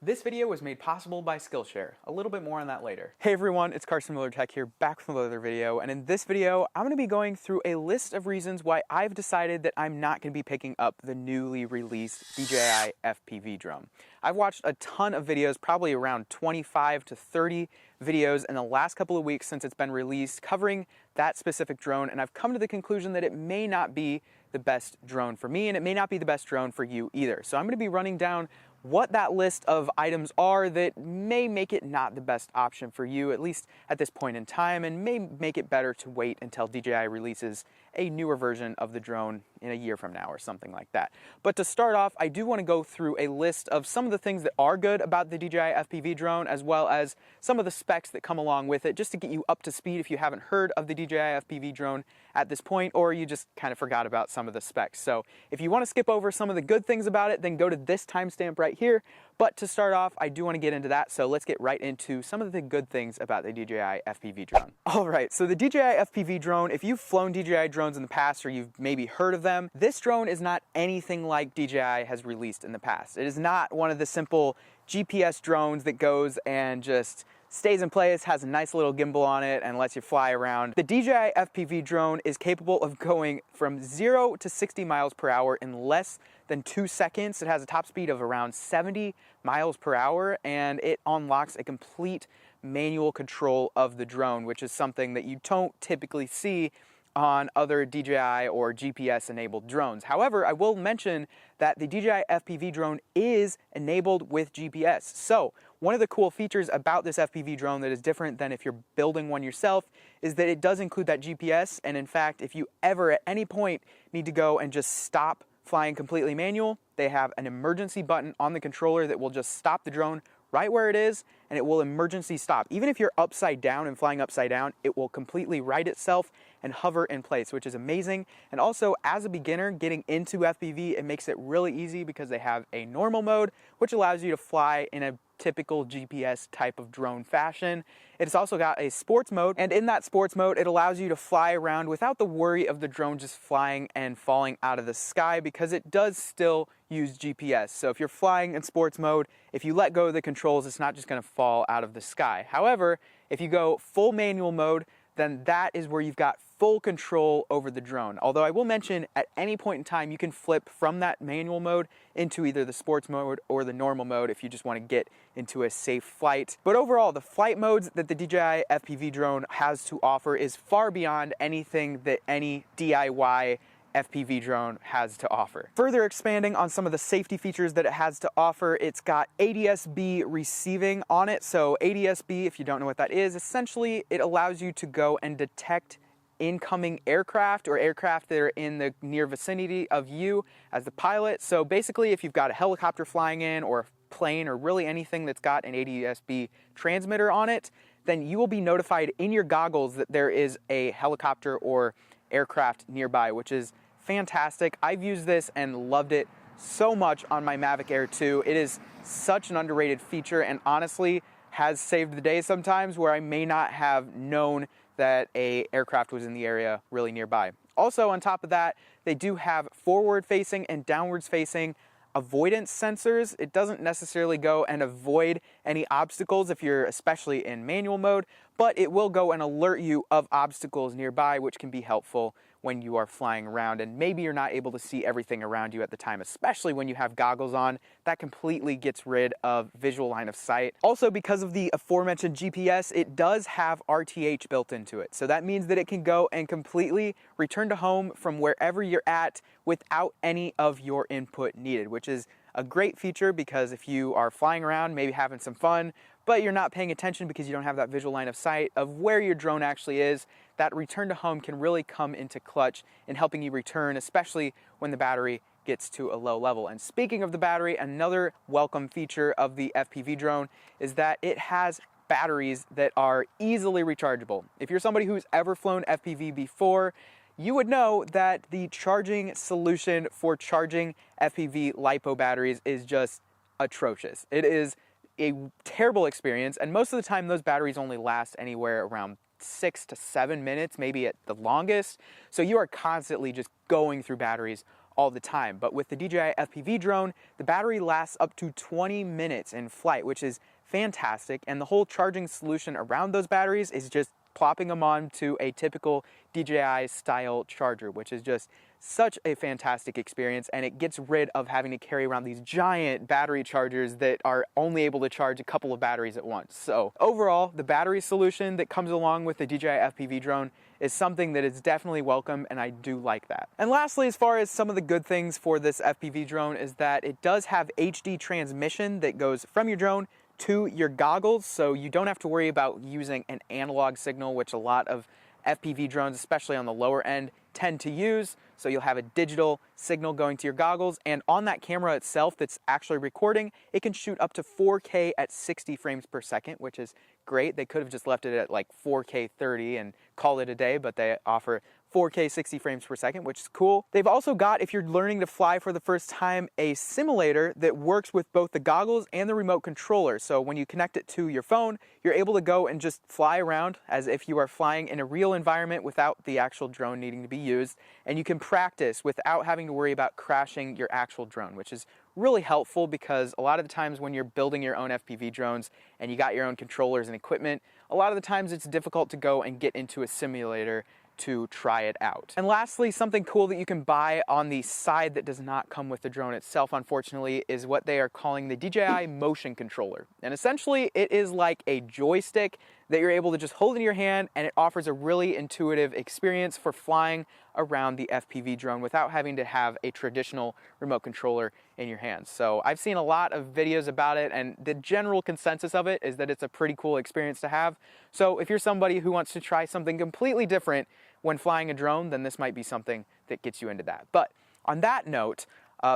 This video was made possible by Skillshare. A little bit more on that later. Hey everyone, it's Carson Tech here, back with another video, and in this video, I'm going to be going through a list of reasons why I've decided that I'm not going to be picking up the newly released DJI FPV drone. I've watched a ton of videos, probably around 25 to 30 videos in the last couple of weeks since it's been released, covering that specific drone, and I've come to the conclusion that it may not be the best drone for me, and it may not be the best drone for you either. So I'm going to be running down what that list of items are that may make it not the best option for you, at least at this point in time, and may make it better to wait until DJI releases a newer version of the drone in a year from now or something like that. But to start off, I do want to go through a list of some of the things that are good about the DJI FPV drone, as well as some of the specs that come along with it, just to get you up to speed if you haven't heard of the DJI FPV drone at this point, or you just kind of forgot about some of the specs. So if you want to skip over some of the good things about it, then go to this timestamp right here. But to start off, I do want to get into that, so let's get right into some of the good things about the DJI FPV drone. All right, so the DJI FPV drone, if you've flown DJI drones in the past or you've maybe heard of them, this drone is not anything like DJI has released in the past. It is not one of the simple GPS drones that goes and just stays in place, has a nice little gimbal on it, and lets you fly around. The DJI FPV drone is capable of going from 0 to 60 miles per hour in less than 2 seconds. It has a top speed of around 70 miles per hour, and it unlocks a complete manual control of the drone, which is something that you don't typically see on other DJI or GPS enabled drones. However, I will mention that the DJI FPV drone is enabled with GPS. So one of the cool features about this FPV drone that is different than if you're building one yourself is that it does include that GPS. And in fact, if you ever at any point need to go and just stop flying completely manual, they have an emergency button on the controller that will just stop the drone right where it is, and it will emergency stop. Even if you're upside down and flying upside down, it will completely right itself and hover in place, which is amazing. And also, as a beginner getting into FPV, it makes it really easy because they have a normal mode, which allows you to fly in a typical GPS type of drone fashion. It's also got a sports mode, and in that sports mode, it allows you to fly around without the worry of the drone just flying and falling out of the sky, because it does still use GPS. So if you're flying in sports mode, if you let go of the controls, it's not just going to fall out of the sky. However, if you go full manual mode, then that is where you've got full control over the drone. Although I will mention, at any point in time, you can flip from that manual mode into either the sports mode or the normal mode if you just want to get into a safe flight. But overall, the flight modes that the DJI FPV drone has to offer is far beyond anything that any DIY FPV drone has to offer. Further expanding on some of the safety features that it has to offer, it's got ADS-B receiving on it. So ADS-B, if you don't know what that is, essentially it allows you to go and detect incoming aircraft or aircraft that are in the near vicinity of you as the pilot. So basically, if you've got a helicopter flying in or a plane or really anything that's got an ADS-B transmitter on it, then you will be notified in your goggles that there is a helicopter or aircraft nearby, which is fantastic. I've used this and loved it so much on my Mavic Air 2. It is such an underrated feature, and honestly has saved the day sometimes where I may not have known that a aircraft was in the area really nearby. Also, on top of that, they do have forward facing and downwards facing avoidance sensors. It doesn't necessarily go and avoid any obstacles if you're especially in manual mode, but it will go and alert you of obstacles nearby, which can be helpful when you are flying around and maybe you're not able to see everything around you at the time, especially when you have goggles on. That completely gets rid of visual line of sight. Also, because of the aforementioned GPS, it does have RTH built into it. So that means that it can go and completely return to home from wherever you're at without any of your input needed, which is a great feature because if you are flying around, maybe having some fun, but you're not paying attention because you don't have that visual line of sight of where your drone actually is, that return to home can really come into clutch in helping you return, especially when the battery gets to a low level. And speaking of the battery, another welcome feature of the FPV drone is that it has batteries that are easily rechargeable. If you're somebody who's ever flown FPV before, you would know that the charging solution for charging FPV LiPo batteries is just atrocious. It is a terrible experience, and most of the time those batteries only last anywhere around 6 to 7 minutes, maybe at the longest. So you are constantly just going through batteries all the time. But with the DJI FPV drone, the battery lasts up to 20 minutes in flight, which is fantastic. And the whole charging solution around those batteries is just plopping them onto a typical DJI style charger, which is just such a fantastic experience, and it gets rid of having to carry around these giant battery chargers that are only able to charge a couple of batteries at once. So overall, the battery solution that comes along with the DJI FPV drone is something that is definitely welcome, and I do like that. And lastly, as far as some of the good things for this FPV drone is that it does have HD transmission that goes from your drone to your goggles, so you don't have to worry about using an analog signal, which a lot of FPV drones, especially on the lower end, tend to use. So you'll have a digital signal going to your goggles, and on that camera itself that's actually recording, it can shoot up to 4K at 60 frames per second, which is great. They could have just left it at like 4K 30 and called it a day, but they offer 4K 60 frames per second, which is cool. They've also got, if you're learning to fly for the first time, a simulator that works with both the goggles and the remote controller. So when you connect it to your phone, you're able to go and just fly around as if you are flying in a real environment without the actual drone needing to be used. And you can practice without having to worry about crashing your actual drone, which is really helpful because a lot of the times when you're building your own FPV drones and you got your own controllers and equipment, a lot of the times it's difficult to go and get into a simulator to try it out. And lastly, something cool that you can buy on the side that does not come with the drone itself, unfortunately, is what they are calling the DJI motion controller. And essentially it is like a joystick that you're able to just hold in your hand, and it offers a really intuitive experience for flying around the FPV drone without having to have a traditional remote controller in your hands. So I've seen a lot of videos about it, and the general consensus of it is that it's a pretty cool experience to have. So if you're somebody who wants to try something completely different when flying a drone, then this might be something that gets you into that. But on that note,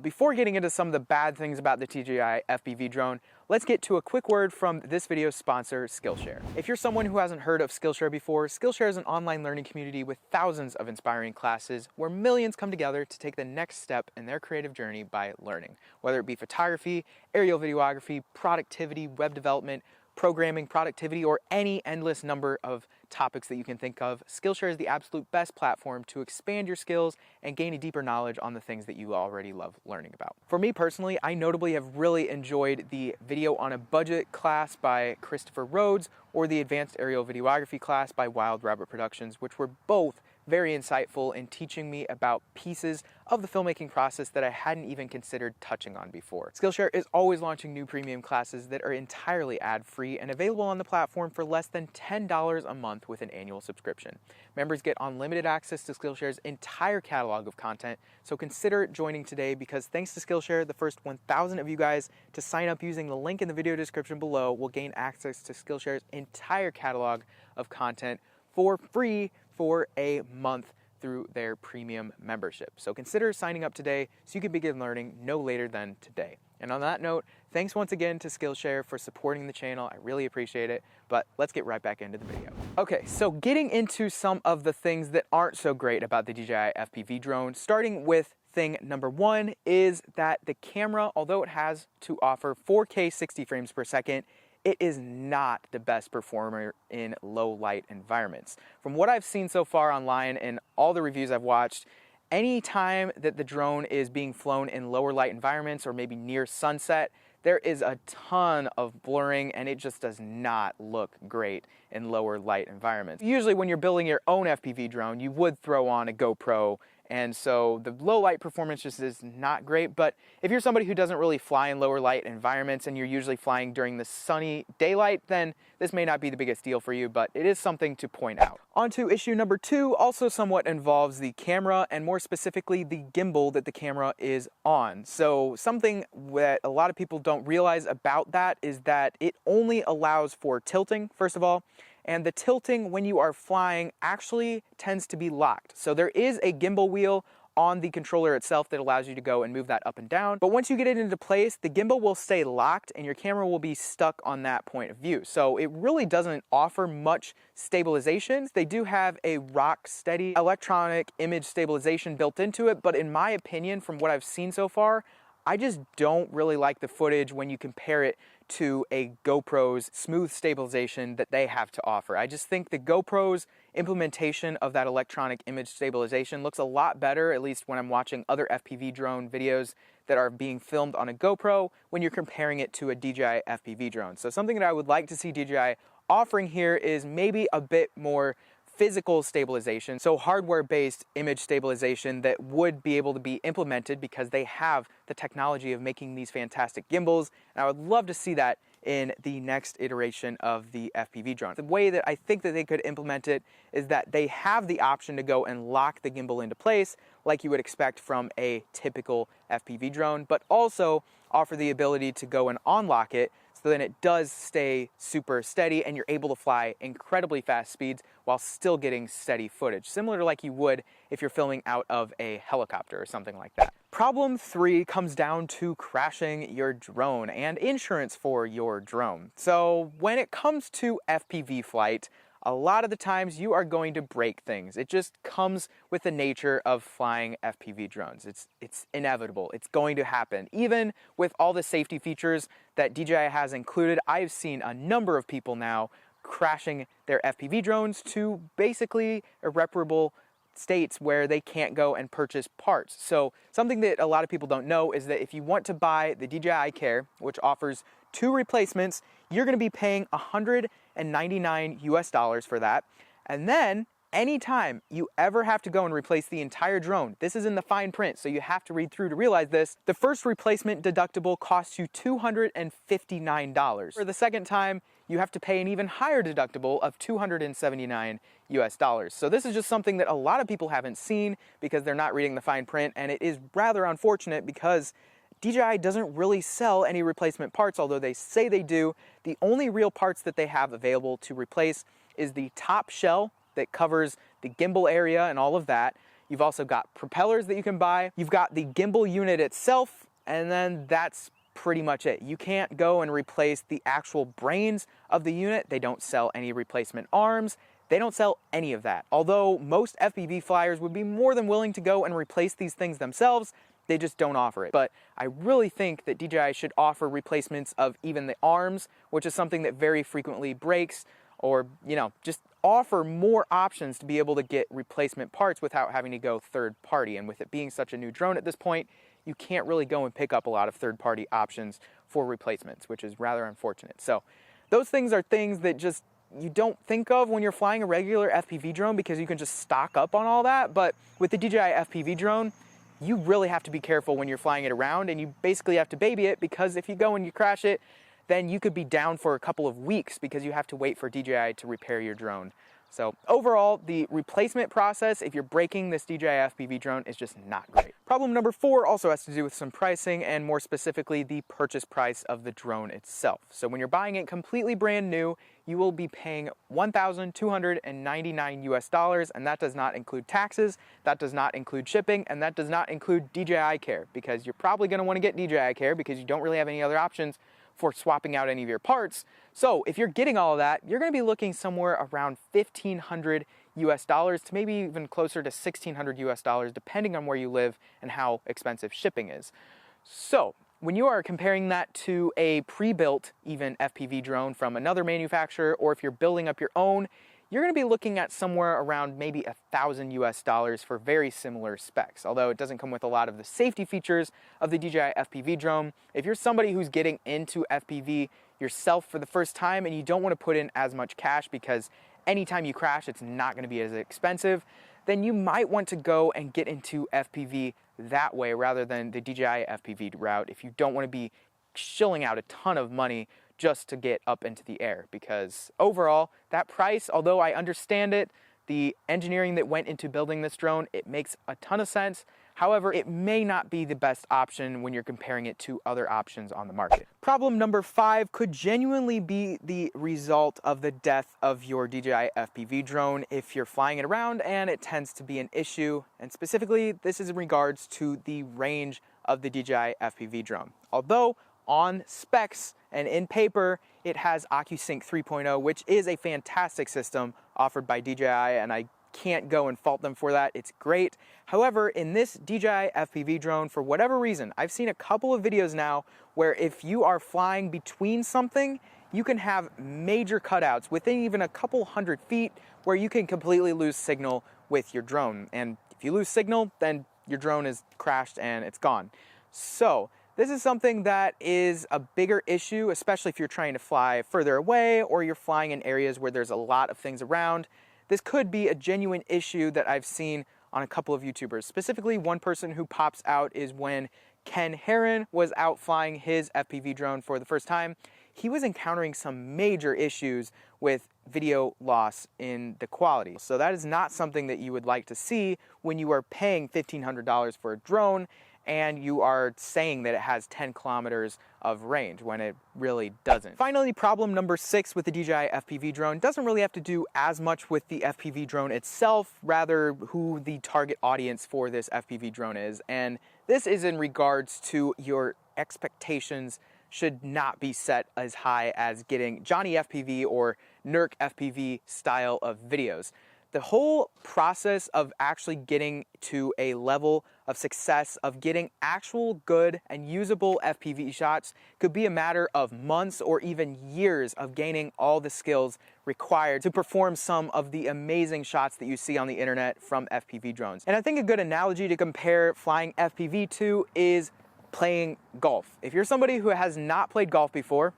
before getting into some of the bad things about the DJI FPV drone, let's get to a quick word from this video's sponsor, Skillshare. If you're someone who hasn't heard of Skillshare before, Skillshare is an online learning community with thousands of inspiring classes where millions come together to take the next step in their creative journey by learning. Whether it be photography, aerial videography, productivity, web development, programming, productivity, or any endless number of topics that you can think of, Skillshare is the absolute best platform to expand your skills and gain a deeper knowledge on the things that you already love learning about. For me personally, I notably have really enjoyed the Video on a Budget class by Christopher Rhodes or the Advanced Aerial Videography class by Wild Rabbit Productions, which were both very insightful in teaching me about pieces of the filmmaking process that I hadn't even considered touching on before. Skillshare is always launching new premium classes that are entirely ad-free and available on the platform for less than $10 a month with an annual subscription. Members get unlimited access to Skillshare's entire catalog of content, so consider joining today because thanks to Skillshare, the first 1,000 of you guys to sign up using the link in the video description below will gain access to Skillshare's entire catalog of content for free for a month through their premium membership. So consider signing up today so you can begin learning no later than today. And on that note, thanks once again to Skillshare for supporting the channel. I really appreciate it, but let's get right back into the video. Okay, so getting into some of the things that aren't so great about the DJI FPV drone, starting with thing number one is that the camera, although it has to offer 4K 60 frames per second, it is not the best performer in low light environments. From what I've seen so far online and all the reviews I've watched, any time that the drone is being flown in lower light environments or maybe near sunset, there is a ton of blurring and it just does not look great in lower light environments. Usually when you're building your own FPV drone, you would throw on a GoPro, and so the low light performance just is not great. But if you're somebody who doesn't really fly in lower light environments and you're usually flying during the sunny daylight, then this may not be the biggest deal for you, but it is something to point out. On to issue number two, also somewhat involves the camera and more specifically the gimbal that the camera is on. So something that a lot of people don't realize about that is that it only allows for tilting, first of all. And the tilting when you are flying actually tends to be locked. So there is a gimbal wheel on the controller itself that allows you to go and move that up and down. But once you get it into place, the gimbal will stay locked and your camera will be stuck on that point of view. So it really doesn't offer much stabilization. They do have a rock steady electronic image stabilization built into it, but in my opinion, from what I've seen so far, I just don't really like the footage when you compare it to a GoPro's smooth stabilization that they have to offer. I just think the GoPro's implementation of that electronic image stabilization looks a lot better, at least when I'm watching other FPV drone videos that are being filmed on a GoPro when you're comparing it to a DJI FPV drone. So something that I would like to see DJI offering here is maybe a bit more physical stabilization, so hardware-based image stabilization that would be able to be implemented because they have the technology of making these fantastic gimbals, and I would love to see that in the next iteration of the FPV drone. The way that I think that they could implement it is that they have the option to go and lock the gimbal into place like you would expect from a typical FPV drone, but also offer the ability to go and unlock it so then it does stay super steady and you're able to fly incredibly fast speeds while still getting steady footage, similar to like you would if you're filming out of a helicopter or something like that. Problem 3 comes down to crashing your drone and insurance for your drone. So when it comes to FPV flight, a lot of the times you are going to break things. It just comes with the nature of flying FPV drones. It's inevitable. It's going to happen. Even with all the safety features that DJI has included, I've seen a number of people now crashing their FPV drones to basically irreparable states where they can't go and purchase parts. So something that a lot of people don't know is that if you want to buy the DJI Care, which offers 2 replacements, you're going to be paying $199 for that. And then anytime you ever have to go and replace the entire drone, this is in the fine print, so you have to read through to realize this, the first replacement deductible costs you $259. For the second time, you have to pay an even higher deductible of $279. So this is just something that a lot of people haven't seen because they're not reading the fine print, and it is rather unfortunate because DJI doesn't really sell any replacement parts, although they say they do. The only real parts that they have available to replace is the top shell that covers the gimbal area and all of that. You've also got propellers that you can buy. You've got the gimbal unit itself, and then that's pretty much it. You can't go and replace the actual brains of the unit. They don't sell any replacement arms. They don't sell any of that. Although most FPV flyers would be more than willing to go and replace these things themselves, they just don't offer it. But I really think that DJI should offer replacements of even the arms, which is something that very frequently breaks, or, you know, just offer more options to be able to get replacement parts without having to go third party. And with it being such a new drone at this point, you can't really go and pick up a lot of third party options for replacements, which is rather unfortunate. So those things are things that just you don't think of when you're flying a regular FPV drone because you can just stock up on all that. But with the DJI FPV drone, you really have to be careful when you're flying it around, and you basically have to baby it, because if you go and you crash it, then you could be down for a couple of weeks because you have to wait for DJI to repair your drone. So overall, the replacement process, if you're breaking this DJI FPV drone, is just not great. Problem number 4 also has to do with some pricing, and more specifically, the purchase price of the drone itself. So when you're buying it completely brand new, you will be paying $1,299, and that does not include taxes, that does not include shipping, and that does not include DJI Care, because you're probably going to want to get DJI Care because you don't really have any other options for swapping out any of your parts. So if you're getting all of that, you're going to be looking somewhere around $1,500 to maybe even closer to $1,600, depending on where you live and how expensive shipping is. So when you are comparing that to a pre-built even FPV drone from another manufacturer, or if you're building up your own, you're going to be looking at somewhere around maybe $1,000 for very similar specs. Although it doesn't come with a lot of the safety features of the DJI FPV drone. If you're somebody who's getting into FPV yourself for the first time and you don't want to put in as much cash because anytime you crash it's not going to be as expensive, then you might want to go and get into FPV that way rather than the DJI FPV route if you don't want to be shilling out a ton of money just to get up into the air. Because overall, that price, although I understand it, the engineering that went into building this drone, it makes a ton of sense. However, it may not be the best option when you're comparing it to other options on the market. Problem number 5 could genuinely be the result of the death of your DJI FPV drone if you're flying it around, and it tends to be an issue. And specifically, this is in regards to the range of the DJI FPV drone. Although on specs and in paper, it has OcuSync 3.0, which is a fantastic system offered by DJI, and I can't go and fault them for that. It's great. However, in this DJI FPV drone, for whatever reason, I've seen a couple of videos now where if you are flying between something, you can have major cutouts within even a couple hundred feet where you can completely lose signal with your drone. And if you lose signal, then your drone is crashed and it's gone. So this is something that is a bigger issue, especially if you're trying to fly further away or you're flying in areas where there's a lot of things around. This could be a genuine issue that I've seen on a couple of YouTubers. Specifically, one person who pops out is when Ken Heron was out flying his FPV drone for the first time. He was encountering some major issues with video loss in the quality. So that is not something that you would like to see when you are paying $1,500 for a drone and you are saying that it has 10 kilometers of range when it really doesn't. Finally, problem number 6 with the DJI FPV drone doesn't really have to do as much with the FPV drone itself, rather who the target audience for this FPV drone is. And this is in regards to your expectations should not be set as high as getting Johnny FPV or Nurk FPV style of videos. The whole process of actually getting to a level of success of getting actual good and usable FPV shots could be a matter of months or even years of gaining all the skills required to perform some of the amazing shots that you see on the internet from FPV drones. And I think a good analogy to compare flying FPV to is playing golf. If you're somebody who has not played golf before,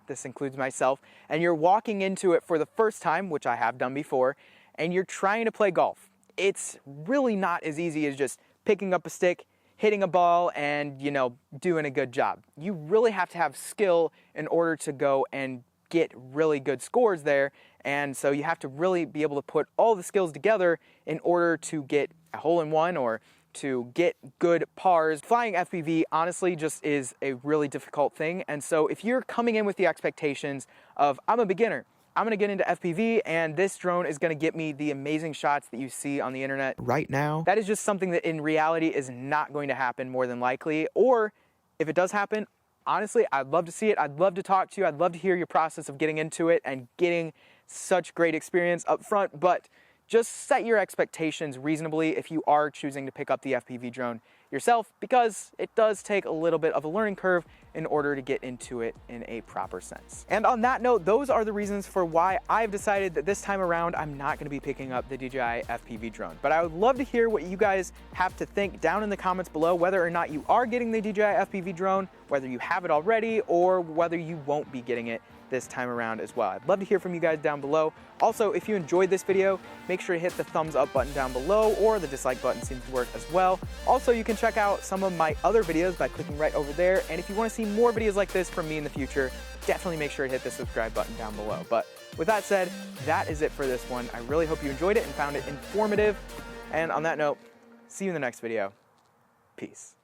this includes myself, and you're walking into it for the first time, which I have done before, and you're trying to play golf, it's really not as easy as just picking up a stick, hitting a ball, and, you know, doing a good job. You really have to have skill in order to go and get really good scores there, and so you have to really be able to put all the skills together in order to get a hole-in-one or to get good pars. Flying FPV honestly just is a really difficult thing, and so if you're coming in with the expectations of, I'm a beginner, I'm gonna get into FPV and this drone is gonna get me the amazing shots that you see on the internet right now, that is just something that in reality is not going to happen more than likely. Or if it does happen, honestly, I'd love to see it. I'd love to talk to you. I'd love to hear your process of getting into it and getting such great experience up front, but just set your expectations reasonably if you are choosing to pick up the FPV drone yourself, because it does take a little bit of a learning curve in order to get into it in a proper sense. And on that note, those are the reasons for why I've decided that this time around I'm not going to be picking up the DJI FPV drone. But I would love to hear what you guys have to think down in the comments below, whether or not you are getting the DJI FPV drone, whether you have it already, or whether you won't be getting it this time around as well. I'd love to hear from you guys down below. Also, if you enjoyed this video, make sure to hit the thumbs up button down below, or the dislike button seems to work as well. Also, you can check out some of my other videos by clicking right over there. And if you want to see more videos like this from me in the future, definitely make sure to hit the subscribe button down below. But with that said, that is it for this one. I really hope you enjoyed it and found it informative. And on that note, see you in the next video. Peace.